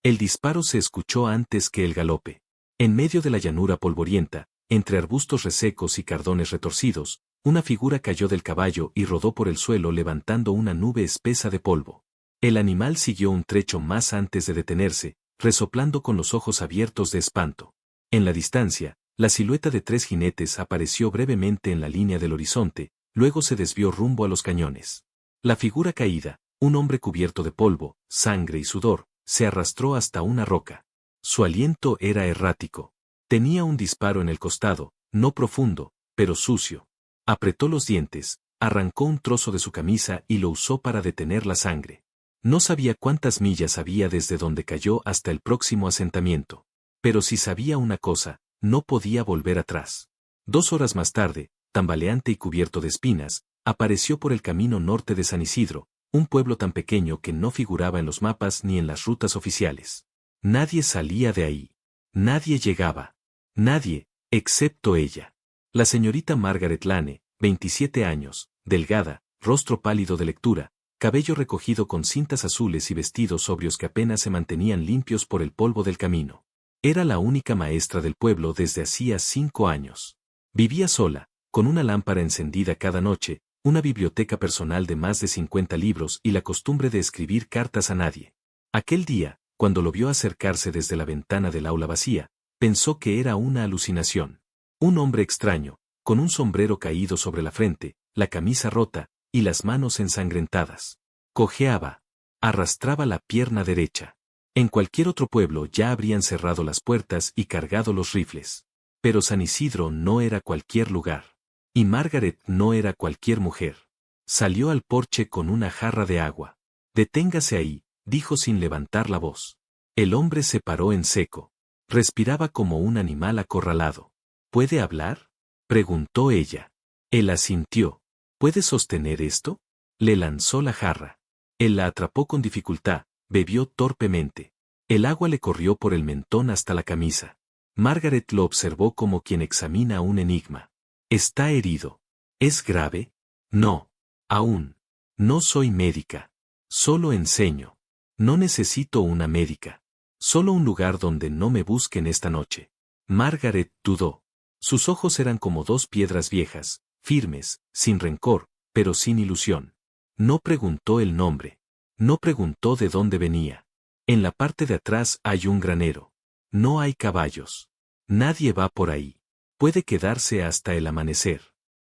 El disparo se escuchó antes que el galope. En medio de la llanura polvorienta, entre arbustos resecos y cardones retorcidos, una figura cayó del caballo y rodó por el suelo levantando una nube espesa de polvo. El animal siguió un trecho más antes de detenerse, resoplando con los ojos abiertos de espanto. En la distancia, la silueta de 3 jinetes apareció brevemente en la línea del horizonte, luego se desvió rumbo a los cañones. La figura caída, un hombre cubierto de polvo, sangre y sudor, se arrastró hasta una roca. Su aliento era errático. Tenía un disparo en el costado, no profundo, pero sucio. Apretó los dientes, arrancó un trozo de su camisa y lo usó para detener la sangre. No sabía cuántas millas había desde donde cayó hasta el próximo asentamiento. Pero si sabía una cosa, no podía volver atrás. 2 horas más tarde, tambaleante y cubierto de espinas, apareció por el camino norte de San Isidro, un pueblo tan pequeño que no figuraba en los mapas ni en las rutas oficiales. Nadie salía de ahí. Nadie llegaba. Nadie, excepto ella. La señorita Margaret Lane, 27 años, delgada, rostro pálido de lectura, cabello recogido con cintas azules y vestidos sobrios que apenas se mantenían limpios por el polvo del camino. Era la única maestra del pueblo desde hacía 5 años. Vivía sola, con una lámpara encendida cada noche, una biblioteca personal de más de 50 libros y la costumbre de escribir cartas a nadie. Aquel día, cuando lo vio acercarse desde la ventana del aula vacía, pensó que era una alucinación. Un hombre extraño, con un sombrero caído sobre la frente, la camisa rota, y las manos ensangrentadas. Cojeaba. Arrastraba la pierna derecha. En cualquier otro pueblo ya habrían cerrado las puertas y cargado los rifles. Pero San Isidro no era cualquier lugar. Y Margaret no era cualquier mujer. Salió al porche con una jarra de agua. «Deténgase ahí», dijo sin levantar la voz. El hombre se paró en seco. Respiraba como un animal acorralado. «¿Puede hablar?», preguntó ella. Él asintió. «¿Puede sostener esto?». Le lanzó la jarra. Él la atrapó con dificultad, bebió torpemente. El agua le corrió por el mentón hasta la camisa. Margaret lo observó como quien examina un enigma. «¿Está herido? ¿Es grave?». «No. Aún. No soy médica. Solo enseño. No necesito una médica. Solo un lugar donde no me busquen esta noche». Margaret dudó. Sus ojos eran como 2 piedras viejas, firmes, sin rencor, pero sin ilusión. No preguntó el nombre. No preguntó de dónde venía. En la parte de atrás hay un granero. No hay caballos. Nadie va por ahí. Puede quedarse hasta el amanecer.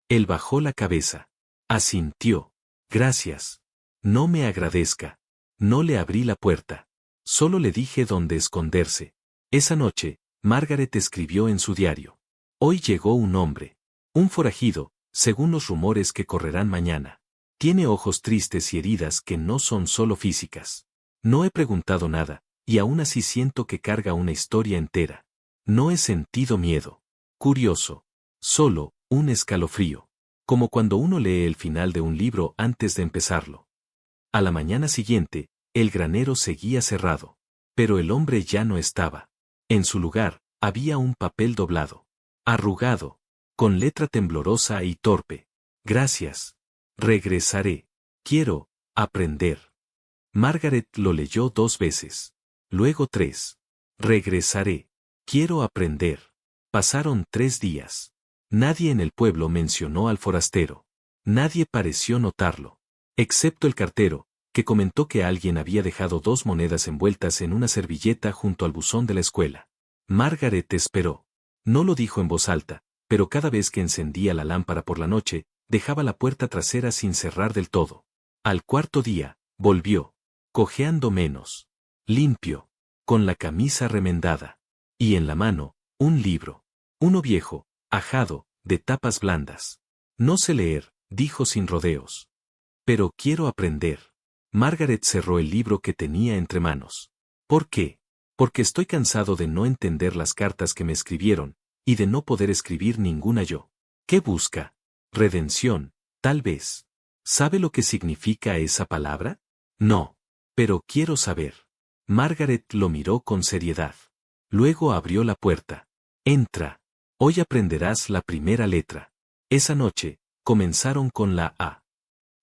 Él bajó la cabeza. Asintió. «Gracias. No me agradezca. No le abrí la puerta. Solo le dije dónde esconderse». Esa noche, Margaret escribió en su diario. «Hoy llegó un hombre. Un forajido, según los rumores que correrán mañana. Tiene ojos tristes y heridas que no son solo físicas. No he preguntado nada, y aún así siento que carga una historia entera. No he sentido miedo. Curioso. Solo, un escalofrío. Como cuando uno lee el final de un libro antes de empezarlo». A la mañana siguiente, el granero seguía cerrado. Pero el hombre ya no estaba. En su lugar, había un papel doblado. Arrugado. Con letra temblorosa y torpe. «Gracias. Regresaré. Quiero aprender». Margaret lo leyó 2 veces. Luego 3. «Regresaré. Quiero aprender». Pasaron 3 días. Nadie en el pueblo mencionó al forastero. Nadie pareció notarlo. Excepto el cartero, que comentó que alguien había dejado 2 monedas envueltas en una servilleta junto al buzón de la escuela. Margaret esperó. No lo dijo en voz alta, pero cada vez que encendía la lámpara por la noche, dejaba la puerta trasera sin cerrar del todo. Al 4.º día, volvió. Cojeando menos. Limpio. Con la camisa remendada. Y en la mano, un libro. Uno viejo, ajado, de tapas blandas. «No sé leer», dijo sin rodeos. «Pero quiero aprender». Margaret cerró el libro que tenía entre manos. «¿Por qué?». «Porque estoy cansado de no entender las cartas que me escribieron, y de no poder escribir ninguna yo». «¿Qué busca?». «Redención, tal vez». «¿Sabe lo que significa esa palabra?». «No. Pero quiero saber». Margaret lo miró con seriedad. Luego abrió la puerta. «Entra. Hoy aprenderás la primera letra». Esa noche, comenzaron con la A.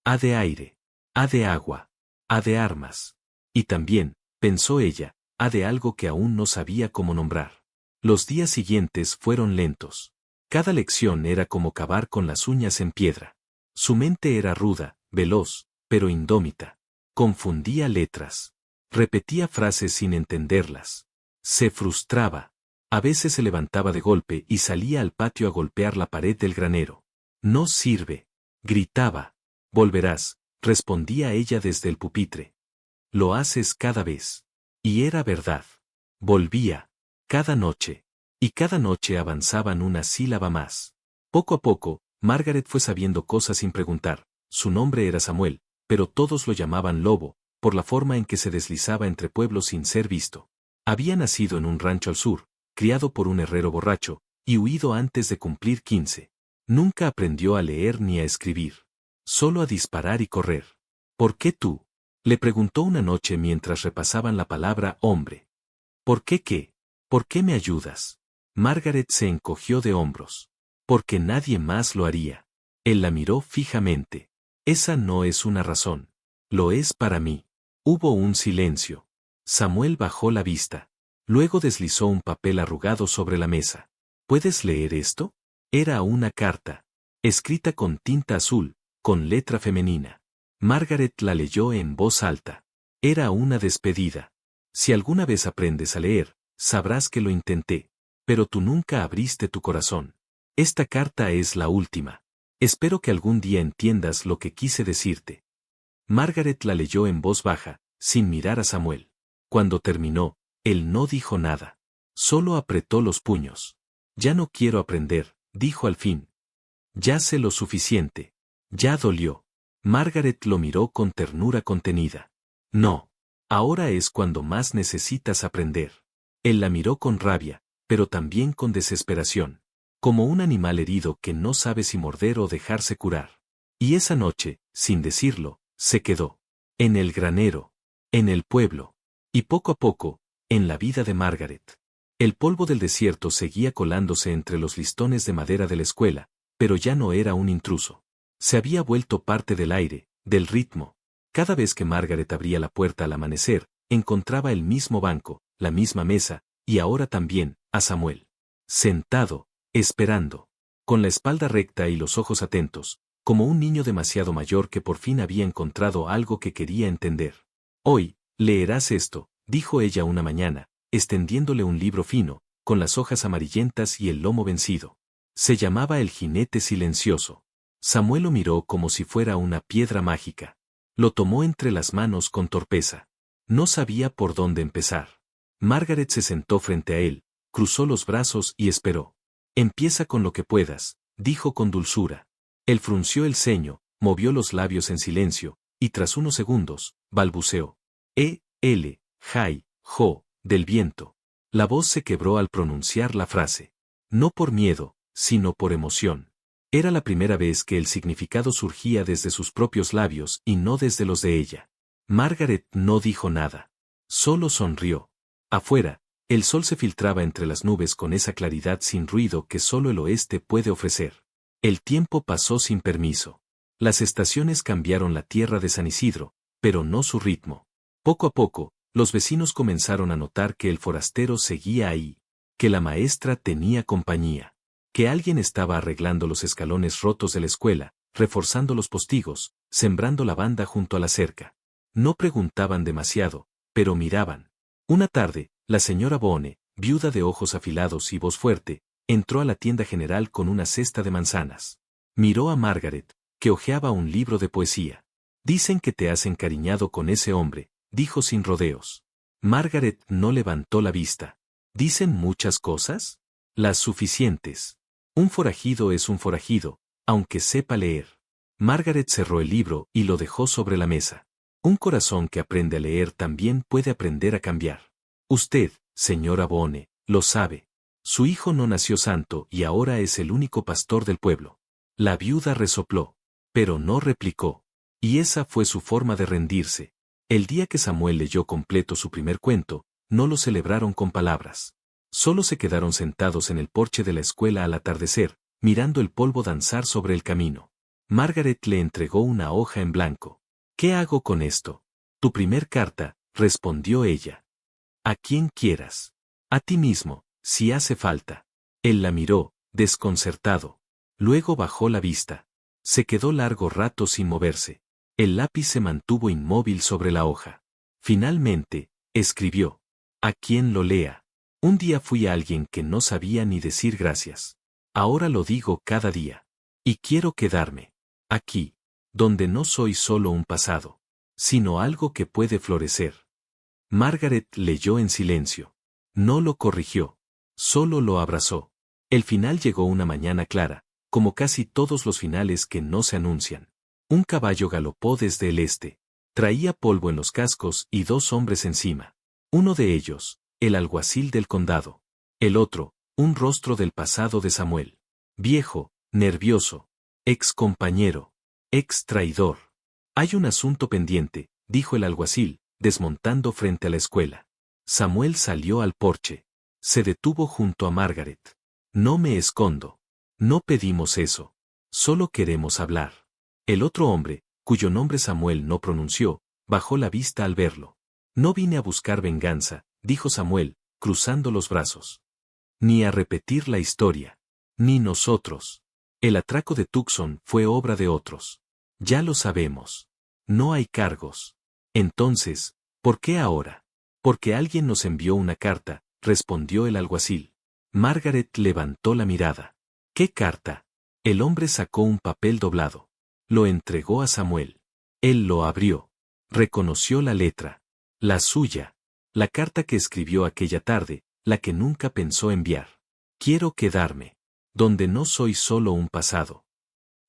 A de aire. A de agua. A de armas. Y también, pensó ella, de algo que aún no sabía cómo nombrar. Los días siguientes fueron lentos. Cada lección era como cavar con las uñas en piedra. Su mente era ruda, veloz, pero indómita. Confundía letras. Repetía frases sin entenderlas. Se frustraba. A veces se levantaba de golpe y salía al patio a golpear la pared del granero. No sirve. Gritaba. Volverás, respondía ella desde el pupitre. Lo haces cada vez. Y era verdad. Volvía. Cada noche. Y cada noche avanzaban una sílaba más. Poco a poco, Margaret fue sabiendo cosas sin preguntar. Su nombre era Samuel, pero todos lo llamaban Lobo, por la forma en que se deslizaba entre pueblos sin ser visto. Había nacido en un rancho al sur, criado por un herrero borracho, y huido antes de cumplir 15. Nunca aprendió a leer ni a escribir. Solo a disparar y correr. ¿Por qué tú? Le preguntó una noche mientras repasaban la palabra hombre. ¿Por qué qué? ¿Por qué me ayudas? Margaret se encogió de hombros. Porque nadie más lo haría. Él la miró fijamente. Esa no es una razón. Lo es para mí. Hubo un silencio. Samuel bajó la vista. Luego deslizó un papel arrugado sobre la mesa. ¿Puedes leer esto? Era una carta. Escrita con tinta azul, con letra femenina. Margaret la leyó en voz alta. Era una despedida. Si alguna vez aprendes a leer, sabrás que lo intenté. Pero tú nunca abriste tu corazón. Esta carta es la última. Espero que algún día entiendas lo que quise decirte. Margaret la leyó en voz baja, sin mirar a Samuel. Cuando terminó, él no dijo nada. Solo apretó los puños. Ya no quiero aprender, dijo al fin. Ya sé lo suficiente. Ya dolió. Margaret lo miró con ternura contenida. No. Ahora es cuando más necesitas aprender. Él la miró con rabia, pero también con desesperación. Como un animal herido que no sabe si morder o dejarse curar. Y esa noche, sin decirlo, se quedó. En el granero. En el pueblo. Y poco a poco, en la vida de Margaret. El polvo del desierto seguía colándose entre los listones de madera de la escuela, pero ya no era un intruso. Se había vuelto parte del aire, del ritmo. Cada vez que Margaret abría la puerta al amanecer, encontraba el mismo banco, la misma mesa, y ahora también, a Samuel. Sentado, esperando. Con la espalda recta y los ojos atentos, como un niño demasiado mayor que por fin había encontrado algo que quería entender. Hoy, leerás esto, dijo ella una mañana, extendiéndole un libro fino, con las hojas amarillentas y el lomo vencido. Se llamaba El jinete silencioso. Samuel lo miró como si fuera una piedra mágica. Lo tomó entre las manos con torpeza. No sabía por dónde empezar. Margaret se sentó frente a él, cruzó los brazos y esperó. Empieza con lo que puedas, dijo con dulzura. Él frunció el ceño, movió los labios en silencio, y tras unos segundos, balbuceó. Jai, jo, del viento. La voz se quebró al pronunciar la frase. No por miedo, sino por emoción. Era la primera vez que el significado surgía desde sus propios labios y no desde los de ella. Margaret no dijo nada. Solo sonrió. Afuera, el sol se filtraba entre las nubes con esa claridad sin ruido que solo el oeste puede ofrecer. El tiempo pasó sin permiso. Las estaciones cambiaron la tierra de San Isidro, pero no su ritmo. Poco a poco, los vecinos comenzaron a notar que el forastero seguía ahí, que la maestra tenía compañía, que alguien estaba arreglando los escalones rotos de la escuela, reforzando los postigos, sembrando lavanda junto a la cerca. No preguntaban demasiado, pero miraban. Una tarde, la señora Boone, viuda de ojos afilados y voz fuerte, entró a la tienda general con una cesta de manzanas. Miró a Margaret, que hojeaba un libro de poesía. Dicen que te has encariñado con ese hombre, dijo sin rodeos. Margaret no levantó la vista. ¿Dicen muchas cosas? Las suficientes. Un forajido es un forajido, aunque sepa leer. Margaret cerró el libro y lo dejó sobre la mesa. Un corazón que aprende a leer también puede aprender a cambiar. Usted, señora Boone, lo sabe. Su hijo no nació santo y ahora es el único pastor del pueblo. La viuda resopló, pero no replicó. Y esa fue su forma de rendirse. El día que Samuel leyó completo su primer cuento, no lo celebraron con palabras. Solo se quedaron sentados en el porche de la escuela al atardecer, mirando el polvo danzar sobre el camino. Margaret le entregó una hoja en blanco. ¿Qué hago con esto? Tu primer carta, respondió ella. A quien quieras. A ti mismo, si hace falta. Él la miró, desconcertado. Luego bajó la vista. Se quedó largo rato sin moverse. El lápiz se mantuvo inmóvil sobre la hoja. Finalmente, escribió. A quien lo lea. Un día fui a alguien que no sabía ni decir gracias. Ahora lo digo cada día. Y quiero quedarme. Aquí. Donde no soy solo un pasado. Sino algo que puede florecer. Margaret leyó en silencio. No lo corrigió. Solo lo abrazó. El final llegó una mañana clara, como casi todos los finales que no se anuncian. Un caballo galopó desde el este. Traía polvo en los cascos y dos hombres encima. Uno de ellos, el alguacil del condado. El otro, un rostro del pasado de Samuel. Viejo, nervioso. Ex compañero. Ex traidor. Hay un asunto pendiente, dijo el alguacil, desmontando frente a la escuela. Samuel salió al porche. Se detuvo junto a Margaret. No me escondo. No pedimos eso. Solo queremos hablar. El otro hombre, cuyo nombre Samuel no pronunció, bajó la vista al verlo. No vine a buscar venganza, dijo Samuel, cruzando los brazos. Ni a repetir la historia. Ni nosotros. El atraco de Tucson fue obra de otros. Ya lo sabemos. No hay cargos. Entonces, ¿por qué ahora? Porque alguien nos envió una carta, respondió el alguacil. Margaret levantó la mirada. ¿Qué carta? El hombre sacó un papel doblado. Lo entregó a Samuel. Él lo abrió. Reconoció la letra. La suya. La carta que escribió aquella tarde, la que nunca pensó enviar. Quiero quedarme. Donde no soy solo un pasado.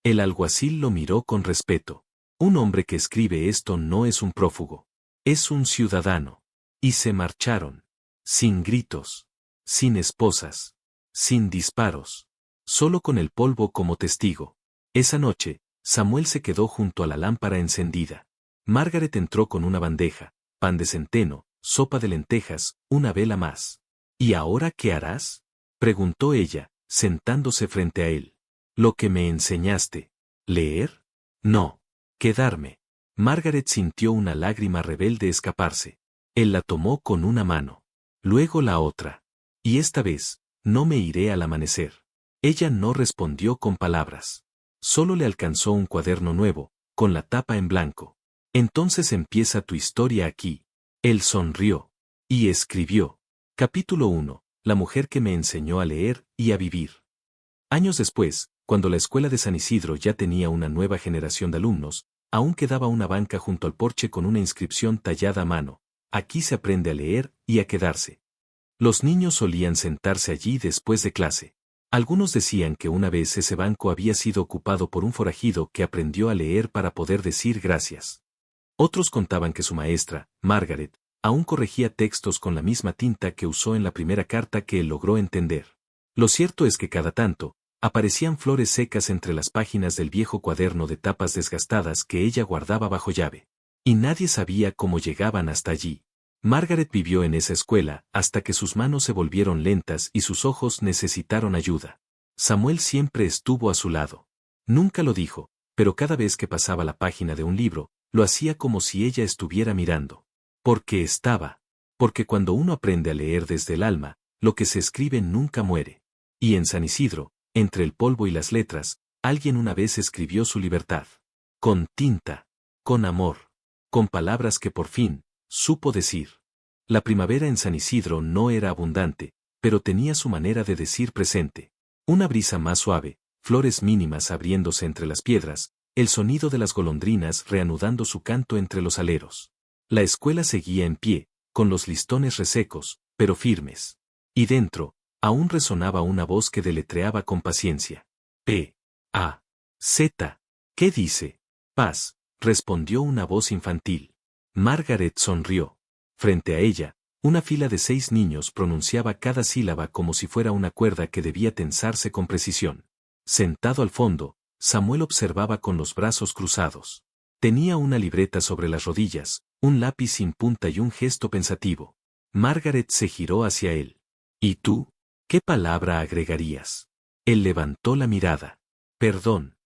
El alguacil lo miró con respeto. Un hombre que escribe esto no es un prófugo. Es un ciudadano. Y se marcharon. Sin gritos. Sin esposas. Sin disparos. Solo con el polvo como testigo. Esa noche, Samuel se quedó junto a la lámpara encendida. Margaret entró con una bandeja, pan de centeno, sopa de lentejas, una vela más. ¿Y ahora qué harás? Preguntó ella, sentándose frente a él. Lo que me enseñaste. ¿Leer? No. Quedarme. Margaret sintió una lágrima rebelde escaparse. Él la tomó con una mano. Luego la otra. Y esta vez, no me iré al amanecer. Ella no respondió con palabras. Solo le alcanzó un cuaderno nuevo, con la tapa en blanco. Entonces empieza tu historia aquí. Él sonrió. Y escribió. Capítulo 1. La mujer que me enseñó a leer y a vivir. Años después, cuando la escuela de San Isidro ya tenía una nueva generación de alumnos, aún quedaba una banca junto al porche con una inscripción tallada a mano. Aquí se aprende a leer y a quedarse. Los niños solían sentarse allí después de clase. Algunos decían que una vez ese banco había sido ocupado por un forajido que aprendió a leer para poder decir gracias. Otros contaban que su maestra, Margaret, aún corregía textos con la misma tinta que usó en la primera carta que él logró entender. Lo cierto es que cada tanto, aparecían flores secas entre las páginas del viejo cuaderno de tapas desgastadas que ella guardaba bajo llave. Y nadie sabía cómo llegaban hasta allí. Margaret vivió en esa escuela hasta que sus manos se volvieron lentas y sus ojos necesitaron ayuda. Samuel siempre estuvo a su lado. Nunca lo dijo, pero cada vez que pasaba la página de un libro, lo hacía como si ella estuviera mirando. Porque estaba. Porque cuando uno aprende a leer desde el alma, lo que se escribe nunca muere. Y en San Isidro, entre el polvo y las letras, alguien una vez escribió su libertad. Con tinta. Con amor. Con palabras que por fin, supo decir. La primavera en San Isidro no era abundante, pero tenía su manera de decir presente. Una brisa más suave, flores mínimas abriéndose entre las piedras, el sonido de las golondrinas reanudando su canto entre los aleros. La escuela seguía en pie, con los listones resecos, pero firmes. Y dentro, aún resonaba una voz que deletreaba con paciencia. P-A-Z. ¿Qué dice? Paz, respondió una voz infantil. Margaret sonrió. Frente a ella, una fila de 6 niños pronunciaba cada sílaba como si fuera una cuerda que debía tensarse con precisión. Sentado al fondo, Samuel observaba con los brazos cruzados. Tenía una libreta sobre las rodillas, un lápiz sin punta y un gesto pensativo. Margaret se giró hacia él. ¿Y tú? ¿Qué palabra agregarías? Él levantó la mirada. Perdón.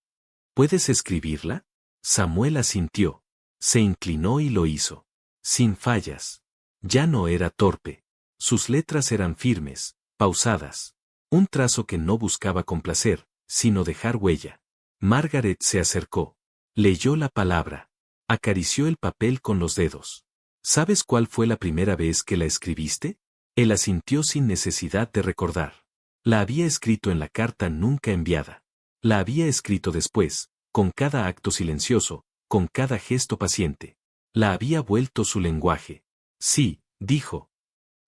¿Puedes escribirla? Samuel asintió. Se inclinó y lo hizo. Sin fallas. Ya no era torpe. Sus letras eran firmes, pausadas. Un trazo que no buscaba complacer, sino dejar huella. Margaret se acercó. Leyó la palabra. Acarició el papel con los dedos. ¿Sabes cuál fue la primera vez que la escribiste? Él asintió sin necesidad de recordar. La había escrito en la carta nunca enviada. La había escrito después, con cada acto silencioso, con cada gesto paciente. La había vuelto su lenguaje. Sí, dijo.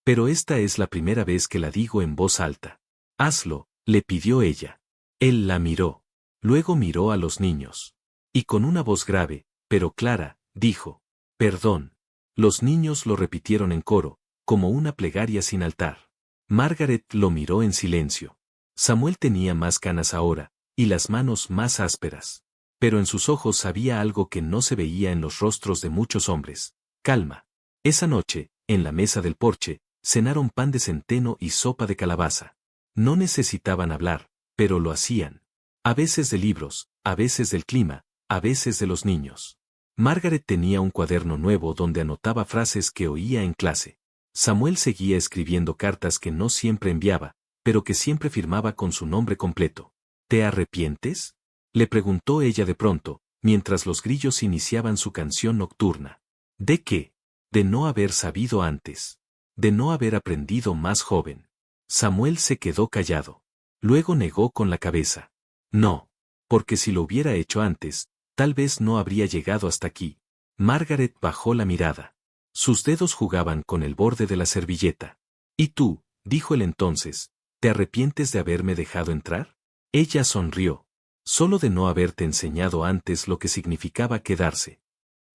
Pero esta es la primera vez que la digo en voz alta. Hazlo, le pidió ella. Él la miró. Luego miró a los niños. Y con una voz grave, pero clara, dijo: perdón. Los niños lo repitieron en coro, como una plegaria sin altar. Margaret lo miró en silencio. Samuel tenía más canas ahora, y las manos más ásperas. Pero en sus ojos había algo que no se veía en los rostros de muchos hombres: calma. Esa noche, en la mesa del porche, cenaron pan de centeno y sopa de calabaza. No necesitaban hablar, pero lo hacían. A veces de libros, a veces del clima, a veces de los niños. Margaret tenía un cuaderno nuevo donde anotaba frases que oía en clase. Samuel seguía escribiendo cartas que no siempre enviaba, pero que siempre firmaba con su nombre completo. ¿Te arrepientes?, le preguntó ella de pronto, mientras los grillos iniciaban su canción nocturna. ¿De qué? De no haber sabido antes. De no haber aprendido más joven. Samuel se quedó callado. Luego negó con la cabeza. No, porque si lo hubiera hecho antes, tal vez no habría llegado hasta aquí. Margaret bajó la mirada. Sus dedos jugaban con el borde de la servilleta. ¿Y tú?, dijo él entonces, ¿te arrepientes de haberme dejado entrar? Ella sonrió. Solo de no haberte enseñado antes lo que significaba quedarse.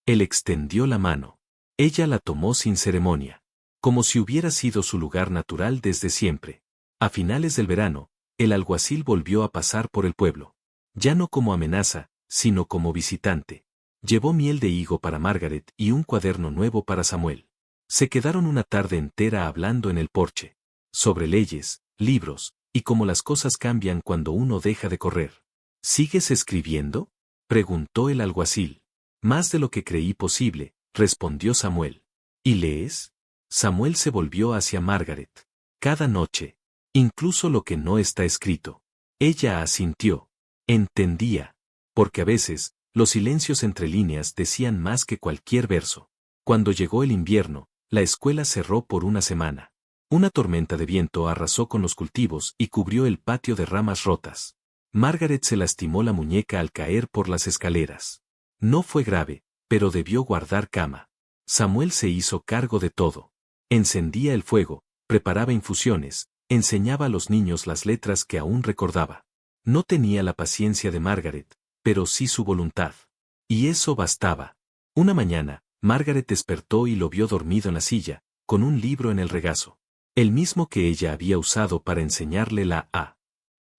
Él extendió la mano. Ella la tomó sin ceremonia, como si hubiera sido su lugar natural desde siempre. A finales del verano, el alguacil volvió a pasar por el pueblo. Ya no como amenaza, sino como visitante. Llevó miel de higo para Margaret y un cuaderno nuevo para Samuel. Se quedaron una tarde entera hablando en el porche. Sobre leyes, libros, y cómo las cosas cambian cuando uno deja de correr. ¿Sigues escribiendo?, preguntó el alguacil. Más de lo que creí posible, respondió Samuel. ¿Y lees? Samuel se volvió hacia Margaret. Cada noche. Incluso lo que no está escrito. Ella asintió. Entendía. Porque a veces, los silencios entre líneas decían más que cualquier verso. Cuando llegó el invierno, la escuela cerró por una semana. Una tormenta de viento arrasó con los cultivos y cubrió el patio de ramas rotas. Margaret se lastimó la muñeca al caer por las escaleras. No fue grave, pero debió guardar cama. Samuel se hizo cargo de todo. Encendía el fuego, preparaba infusiones, enseñaba a los niños las letras que aún recordaba. No tenía la paciencia de Margaret, pero sí su voluntad. Y eso bastaba. Una mañana, Margaret despertó y lo vio dormido en la silla, con un libro en el regazo. El mismo que ella había usado para enseñarle la A.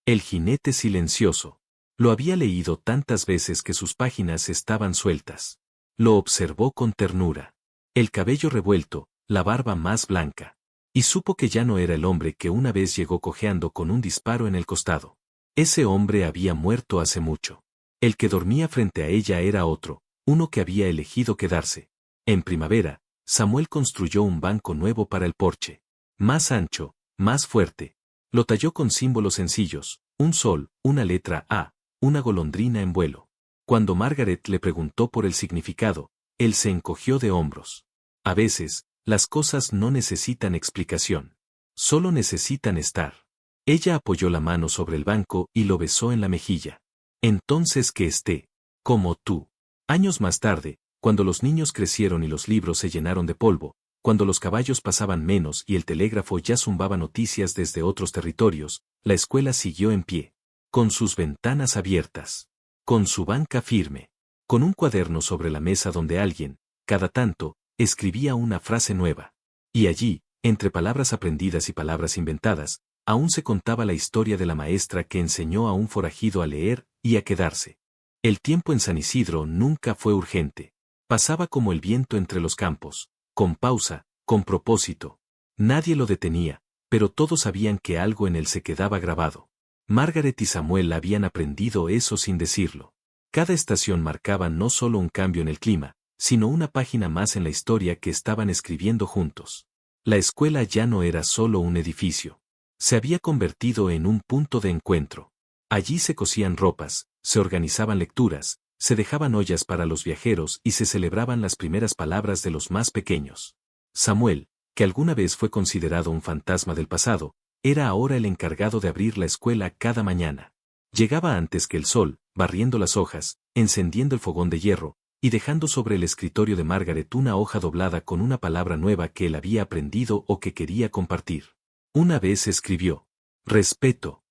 El jinete silencioso. Lo había leído tantas veces que sus páginas estaban sueltas. Lo observó con ternura. El cabello revuelto, la barba más blanca. Y supo que ya no era el hombre que una vez llegó cojeando con un disparo en el costado. Ese hombre había muerto hace mucho. El que dormía frente a ella era otro, uno que había elegido quedarse. En primavera, Samuel construyó un banco nuevo para el porche. Más ancho, más fuerte. Lo talló con símbolos sencillos, un sol, una letra A, una golondrina en vuelo. Cuando Margaret le preguntó por el significado, él se encogió de hombros. A veces, las cosas no necesitan explicación. Solo necesitan estar. Ella apoyó la mano sobre el banco y lo besó en la mejilla. Entonces que esté, como tú. Años más tarde, cuando los niños crecieron y los libros se llenaron de polvo, cuando los caballos pasaban menos y el telégrafo ya zumbaba noticias desde otros territorios, la escuela siguió en pie. Con sus ventanas abiertas. Con su banca firme. Con un cuaderno sobre la mesa donde alguien, cada tanto, escribía una frase nueva. Y allí, entre palabras aprendidas y palabras inventadas, aún se contaba la historia de la maestra que enseñó a un forajido a leer y a quedarse. El tiempo en San Isidro nunca fue urgente. Pasaba como el viento entre los campos, con pausa, con propósito. Nadie lo detenía, pero todos sabían que algo en él se quedaba grabado. Margaret y Samuel habían aprendido eso sin decirlo. Cada estación marcaba no solo un cambio en el clima, sino una página más en la historia que estaban escribiendo juntos. La escuela ya no era solo un edificio. Se había convertido en un punto de encuentro. Allí se cosían ropas, se organizaban lecturas, se dejaban ollas para los viajeros y se celebraban las primeras palabras de los más pequeños. Samuel, que alguna vez fue considerado un fantasma del pasado, era ahora el encargado de abrir la escuela cada mañana. Llegaba antes que el sol, barriendo las hojas, encendiendo el fogón de hierro, y dejando sobre el escritorio de Margaret una hoja doblada con una palabra nueva que él había aprendido o que quería compartir. Una vez escribió: respeto.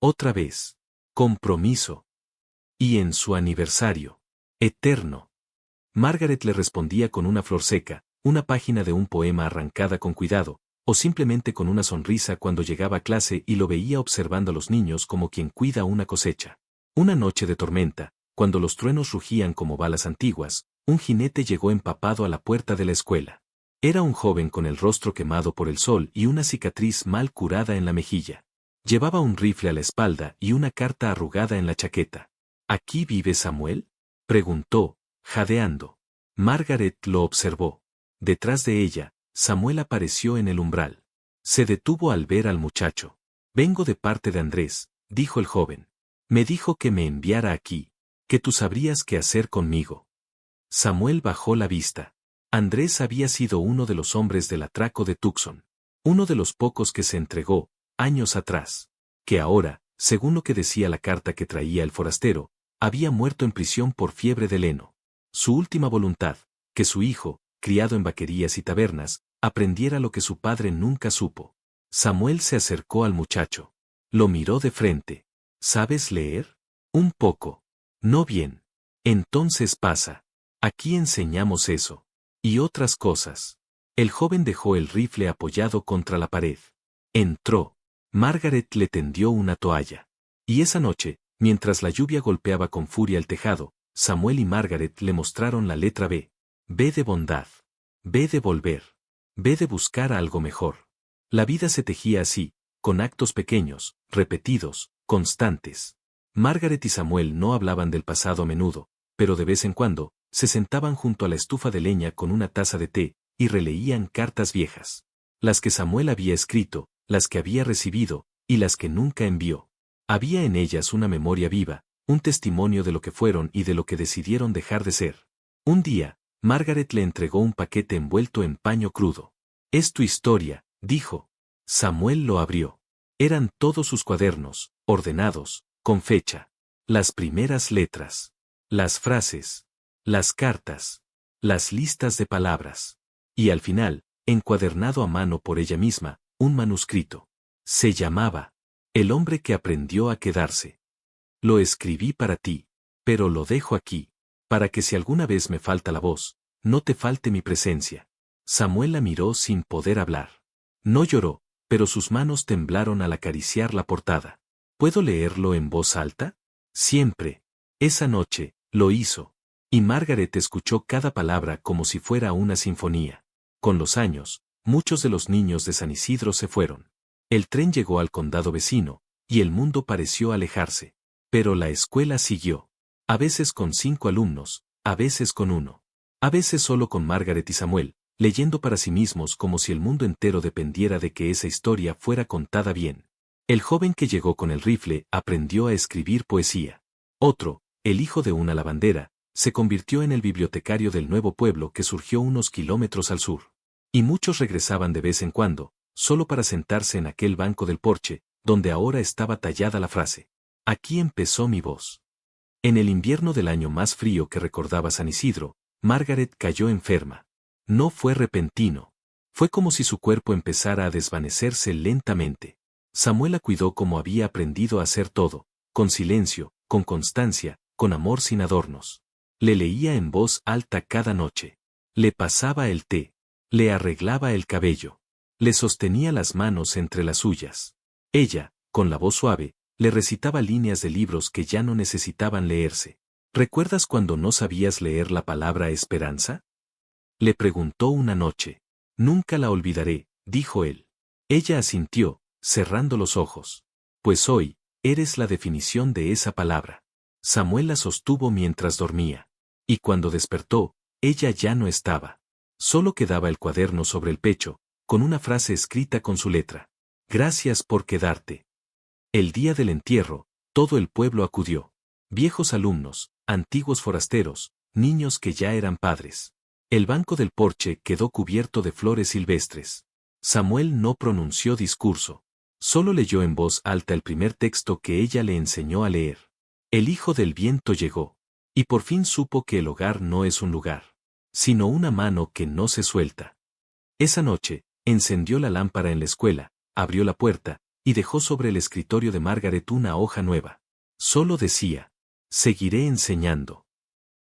Otra vez: compromiso. Y en su aniversario: eterno. Margaret le respondía con una flor seca, una página de un poema arrancada con cuidado, o simplemente con una sonrisa cuando llegaba a clase y lo veía observando a los niños como quien cuida una cosecha. Una noche de tormenta, cuando los truenos rugían como balas antiguas, un jinete llegó empapado a la puerta de la escuela. Era un joven con el rostro quemado por el sol y una cicatriz mal curada en la mejilla. Llevaba un rifle a la espalda y una carta arrugada en la chaqueta. ¿Aquí vive Samuel?, preguntó, jadeando. Margaret lo observó. Detrás de ella, Samuel apareció en el umbral. Se detuvo al ver al muchacho. Vengo de parte de Andrés, dijo el joven. Me dijo que me enviara aquí, que tú sabrías qué hacer conmigo. Samuel bajó la vista. Andrés había sido uno de los hombres del atraco de Tucson. Uno de los pocos que se entregó, años atrás. Que ahora, según lo que decía la carta que traía el forastero, había muerto en prisión por fiebre del heno. Su última voluntad, que su hijo, criado en vaquerías y tabernas, aprendiera lo que su padre nunca supo. Samuel se acercó al muchacho. Lo miró de frente. ¿Sabes leer? Un poco. No bien. Entonces pasa. Aquí enseñamos eso. Y otras cosas. El joven dejó el rifle apoyado contra la pared. Entró. Margaret le tendió una toalla. Y esa noche, mientras la lluvia golpeaba con furia el tejado, Samuel y Margaret le mostraron la letra B. B de bondad. B de volver. B de buscar algo mejor. La vida se tejía así, con actos pequeños, repetidos, constantes. Margaret y Samuel no hablaban del pasado a menudo, pero de vez en cuando, se sentaban junto a la estufa de leña con una taza de té, y releían cartas viejas. Las que Samuel había escrito, las que había recibido, y las que nunca envió. Había en ellas una memoria viva, un testimonio de lo que fueron y de lo que decidieron dejar de ser. Un día, Margaret le entregó un paquete envuelto en paño crudo. Es tu historia, dijo. Samuel lo abrió. Eran todos sus cuadernos, ordenados, con fecha. Las primeras letras. Las frases. Las cartas. Las listas de palabras. Y al final, encuadernado a mano por ella misma, un manuscrito. Se llamaba El hombre que aprendió a quedarse. Lo escribí para ti, pero lo dejo aquí, para que si alguna vez me falta la voz, no te falte mi presencia. Samuel la miró sin poder hablar. No lloró, pero sus manos temblaron al acariciar la portada. ¿Puedo leerlo en voz alta? Siempre. Esa noche, lo hizo. Y Margaret escuchó cada palabra como si fuera una sinfonía. Con los años, muchos de los niños de San Isidro se fueron. El tren llegó al condado vecino, y el mundo pareció alejarse. Pero la escuela siguió. A veces con 5 alumnos, a veces con 1. A veces solo con Margaret y Samuel, leyendo para sí mismos como si el mundo entero dependiera de que esa historia fuera contada bien. El joven que llegó con el rifle aprendió a escribir poesía. Otro, el hijo de una lavandera, se convirtió en el bibliotecario del nuevo pueblo que surgió unos kilómetros al sur. Y muchos regresaban de vez en cuando, solo para sentarse en aquel banco del porche, donde ahora estaba tallada la frase. Aquí empezó mi voz. En el invierno del año más frío que recordaba San Isidro, Margaret cayó enferma. No fue repentino. Fue como si su cuerpo empezara a desvanecerse lentamente. Samuel la cuidó como había aprendido a hacer todo, con silencio, con constancia, con amor sin adornos. Le leía en voz alta cada noche. Le pasaba el té. Le arreglaba el cabello. Le sostenía las manos entre las suyas. Ella, con la voz suave, le recitaba líneas de libros que ya no necesitaban leerse. ¿Recuerdas cuando no sabías leer la palabra esperanza? Le preguntó una noche. Nunca la olvidaré, dijo él. Ella asintió, cerrando los ojos. Pues hoy, eres la definición de esa palabra. Samuel la sostuvo mientras dormía. Y cuando despertó, ella ya no estaba. Solo quedaba el cuaderno sobre el pecho, con una frase escrita con su letra. Gracias por quedarte. El día del entierro, todo el pueblo acudió. Viejos alumnos, antiguos forasteros, niños que ya eran padres. El banco del porche quedó cubierto de flores silvestres. Samuel no pronunció discurso. Solo leyó en voz alta el primer texto que ella le enseñó a leer. El hijo del viento llegó. Y por fin supo que el hogar no es un lugar, sino una mano que no se suelta. Esa noche, encendió la lámpara en la escuela, abrió la puerta, y dejó sobre el escritorio de Margaret una hoja nueva. Solo decía: seguiré enseñando.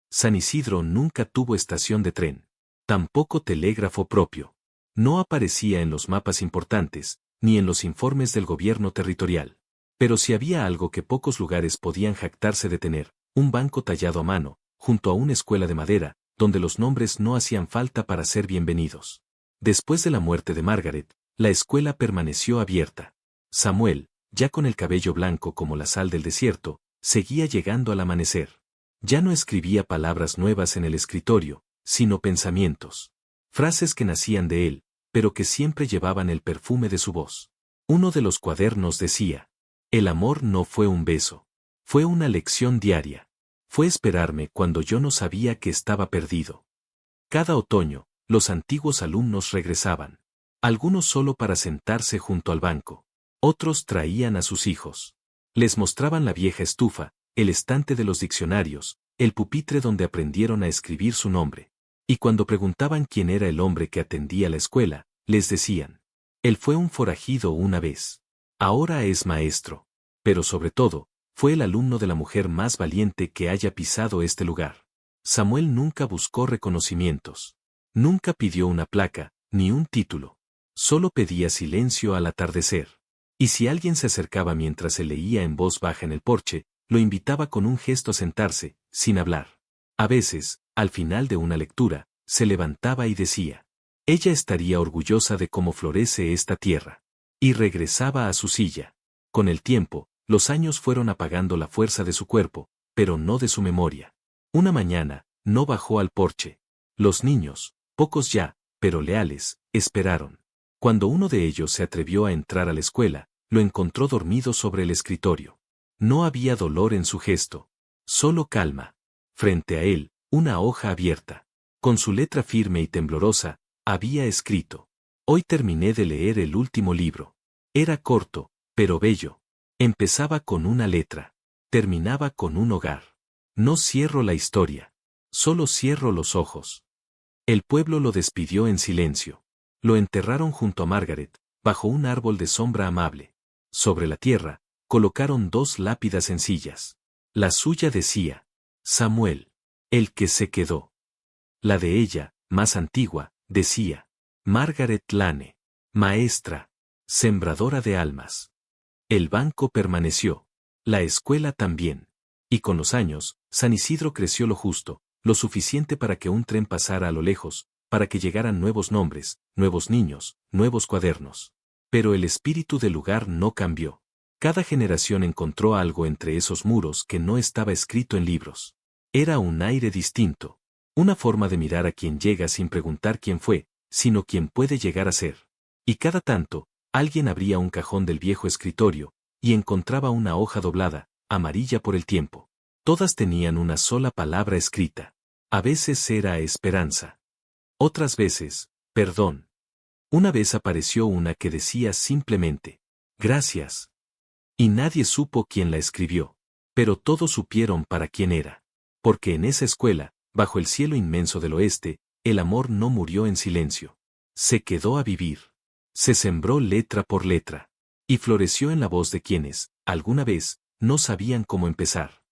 San Isidro nunca tuvo estación de tren. Tampoco telégrafo propio. No aparecía en los mapas importantes, ni en los informes del gobierno territorial. Pero si había algo que pocos lugares podían jactarse de tener, un banco tallado a mano, junto a una escuela de madera, donde los nombres no hacían falta para ser bienvenidos. Después de la muerte de Margaret, la escuela permaneció abierta. Samuel, ya con el cabello blanco como la sal del desierto, seguía llegando al amanecer. Ya no escribía palabras nuevas en el escritorio, sino pensamientos. Frases que nacían de él, pero que siempre llevaban el perfume de su voz. Uno de los cuadernos decía: el amor no fue un beso. Fue una lección diaria. Fue esperarme cuando yo no sabía que estaba perdido. Cada otoño, los antiguos alumnos regresaban. Algunos solo para sentarse junto al banco. Otros traían a sus hijos. Les mostraban la vieja estufa, el estante de los diccionarios, el pupitre donde aprendieron a escribir su nombre. Y cuando preguntaban quién era el hombre que atendía la escuela, les decían: él fue un forajido una vez. Ahora es maestro. Pero sobre todo, fue el alumno de la mujer más valiente que haya pisado este lugar. Samuel nunca buscó reconocimientos. Nunca pidió una placa, ni un título. Solo pedía silencio al atardecer. Y si alguien se acercaba mientras se leía en voz baja en el porche, lo invitaba con un gesto a sentarse, sin hablar. A veces, al final de una lectura, se levantaba y decía: ella estaría orgullosa de cómo florece esta tierra. Y regresaba a su silla. Con el tiempo, los años fueron apagando la fuerza de su cuerpo, pero no de su memoria. Una mañana, no bajó al porche. Los niños, pocos ya, pero leales, esperaron. Cuando uno de ellos se atrevió a entrar a la escuela, lo encontró dormido sobre el escritorio. No había dolor en su gesto. Solo calma. Frente a él, una hoja abierta. Con su letra firme y temblorosa, había escrito: hoy terminé de leer el último libro. Era corto, pero bello. Empezaba con una letra. Terminaba con un hogar. No cierro la historia. Solo cierro los ojos. El pueblo lo despidió en silencio. Lo enterraron junto a Margaret, bajo un árbol de sombra amable. Sobre la tierra, colocaron 2 lápidas sencillas. La suya decía: Samuel, el que se quedó. La de ella, más antigua, decía: Margaret Lane, maestra, sembradora de almas. El banco permaneció. La escuela también. Y con los años, San Isidro creció lo justo, lo suficiente para que un tren pasara a lo lejos, para que llegaran nuevos nombres, nuevos niños, nuevos cuadernos. Pero el espíritu del lugar no cambió. Cada generación encontró algo entre esos muros que no estaba escrito en libros. Era un aire distinto. Una forma de mirar a quien llega sin preguntar quién fue, sino quién puede llegar a ser. Y cada tanto, alguien abría un cajón del viejo escritorio, y encontraba una hoja doblada, amarilla por el tiempo. Todas tenían una sola palabra escrita. A veces era esperanza. Otras veces, perdón. Una vez apareció una que decía simplemente: gracias. Y nadie supo quién la escribió. Pero todos supieron para quién era. Porque en esa escuela, bajo el cielo inmenso del oeste, el amor no murió en silencio. Se quedó a vivir. Se sembró letra por letra. Y floreció en la voz de quienes, alguna vez, no sabían cómo empezar.